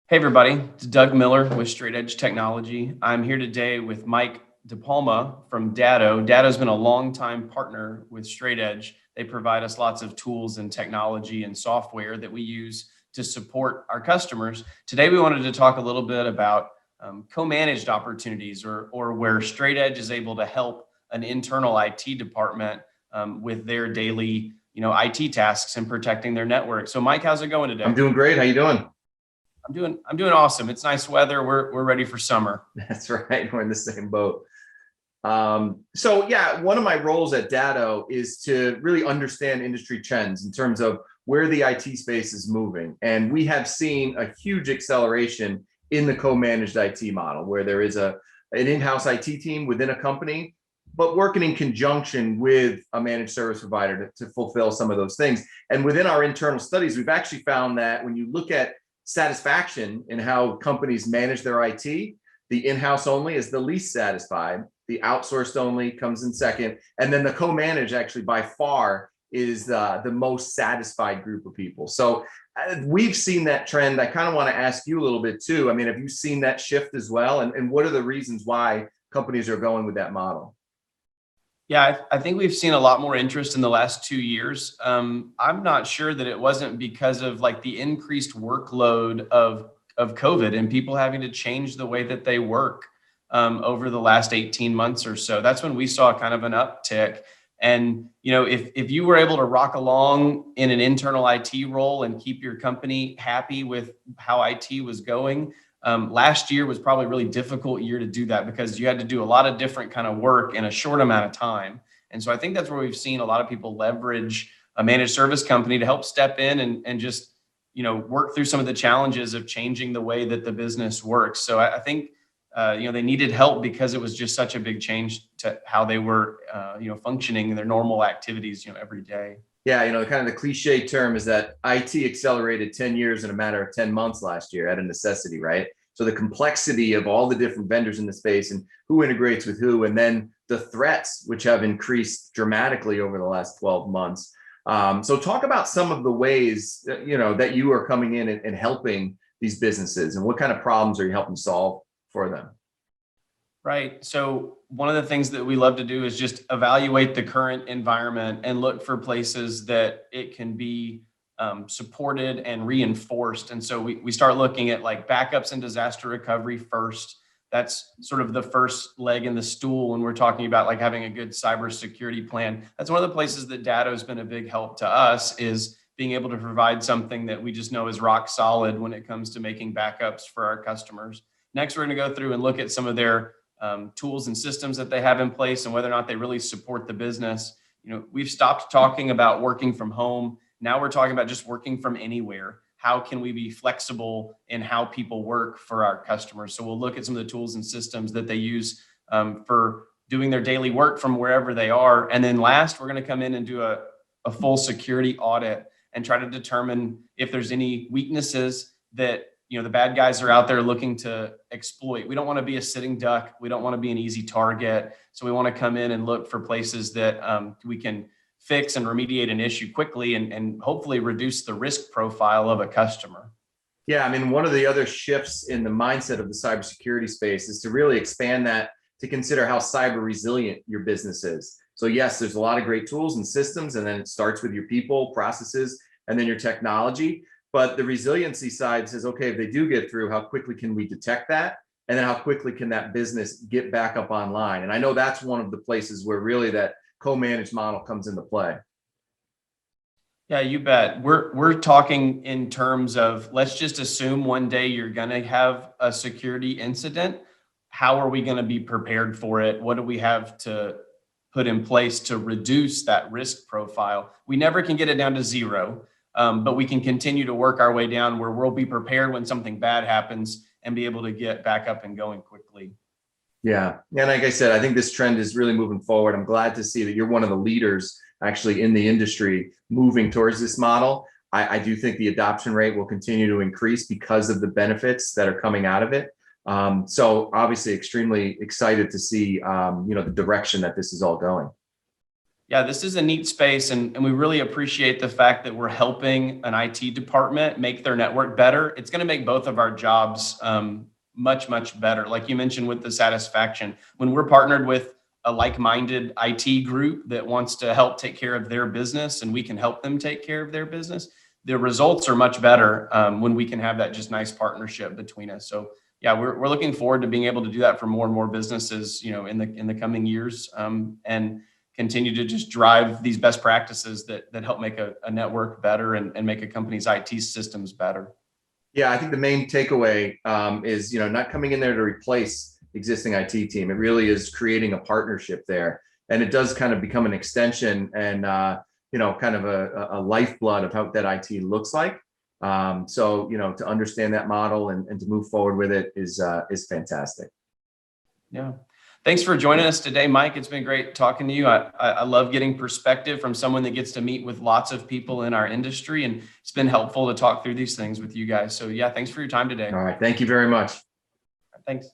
Hey everybody, it's Doug Miller with Straight Edge Technology. I'm here today with Mike DePalma from Datto. Datto's been a longtime partner with Straight Edge. They provide us lots of tools and technology and software that we use to support our customers. Today we wanted to talk a little bit about co-managed opportunities or where Straight Edge is able to help an internal IT department with their daily IT tasks and protecting their network. So Mike, how's it going I'm today? doing great. How you doing? I'm doing awesome. It's nice weather. We're ready for summer. That's right. We're in the same boat. So yeah, one of my roles at Datto is to really understand industry trends in terms of where the IT space is moving. And we have seen a huge acceleration in the co-managed IT model where there is an in-house IT team within a company, but working in conjunction with a managed service provider to fulfill some of those things. And within our internal studies, we've actually found that when you look at satisfaction in how companies manage their IT, the in-house only is the least satisfied. The outsourced only comes in second. And then the co-managed actually by far is the most satisfied group of people. So we've seen that trend. I kind of want to ask you a little bit too. I mean, have you seen that shift as well? And what are the reasons why companies are going with that model? Yeah, I think we've seen a lot more interest in the last 2 years. I'm not sure that it wasn't because of like the increased workload of COVID and people having to change the way that they work over the last 18 months or so. That's when we saw kind of an uptick. And if you were able to rock along in an internal IT role and keep your company happy with how IT was going, last year was probably a really difficult year to do that because you had to do a lot of different kind of work in a short amount of time. And so I think that's where we've seen a lot of people leverage a managed service company to help step in and just, work through some of the challenges of changing the way that the business works. So I think, they needed help because it was just such a big change to how they were, functioning in their normal activities, every day. Yeah, kind of the cliche term is that IT accelerated 10 years in a matter of 10 months last year out of necessity, right? So the complexity of all the different vendors in the space and who integrates with who, and then the threats, which have increased dramatically over the last 12 months. So talk about some of the ways that you are coming in and helping these businesses, and what kind of problems are you helping solve for them? Right. So one of the things that we love to do is just evaluate the current environment and look for places that it can be supported and reinforced. And so we start looking at like backups and disaster recovery first. That's sort of the first leg in the stool when we're talking about like having a good cybersecurity plan. That's one of the places that Datto has been a big help to us, is being able to provide something that we just know is rock solid when it comes to making backups for our customers. Next, we're going to go through and look at some of their tools and systems that they have in place and whether or not they really support the business. We've stopped talking about working from home. Now we're talking about just working from anywhere. How can we be flexible in how people work for our customers? So we'll look at some of the tools and systems that they use for doing their daily work from wherever they are. And then last, we're going to come in and do a full security audit and try to determine if there's any weaknesses that the bad guys are out there looking to exploit. We don't want to be a sitting duck. We don't want to be an easy target. So we want to come in and look for places that we can fix and remediate an issue quickly and hopefully reduce the risk profile of a customer. Yeah, I mean, one of the other shifts in the mindset of the cybersecurity space is to really expand that to consider how cyber resilient your business is. So yes, there's a lot of great tools and systems, and then it starts with your people, processes, and then your technology. But the resiliency side says, okay, if they do get through, how quickly can we detect that? And then how quickly can that business get back up online? And I know that's one of the places where really that co-managed model comes into play. Yeah, you bet. We're talking in terms of, let's just assume one day you're going to have a security incident. How are we going to be prepared for it? What do we have to put in place to reduce that risk profile? We never can get it down to zero, but we can continue to work our way down where we'll be prepared when something bad happens and be able to get back up and going quickly. Yeah. And like I said, I think this trend is really moving forward. I'm glad to see that you're one of the leaders actually in the industry moving towards this model. I do think the adoption rate will continue to increase because of the benefits that are coming out of it. So obviously extremely excited to see, the direction that this is all going. Yeah, this is a neat space, and we really appreciate the fact that we're helping an IT department make their network better. It's going to make both of our jobs much, much better. Like you mentioned with the satisfaction, when we're partnered with a like-minded IT group that wants to help take care of their business and we can help them take care of their business, the results are much better when we can have that just nice partnership between us. So yeah, we're looking forward to being able to do that for more and more businesses, in the coming years, and continue to just drive these best practices that help make a network better and make a company's IT systems better. Yeah, I think the main takeaway is, not coming in there to replace existing IT team. It really is creating a partnership there, and it does kind of become an extension and kind of a lifeblood of how that IT looks like. So to understand that model and to move forward with it is fantastic. Yeah. Thanks for joining us today, Mike. It's been great talking to you. I love getting perspective from someone that gets to meet with lots of people in our industry, and it's been helpful to talk through these things with you guys. So yeah, thanks for your time today. All right, thank you very much. Thanks.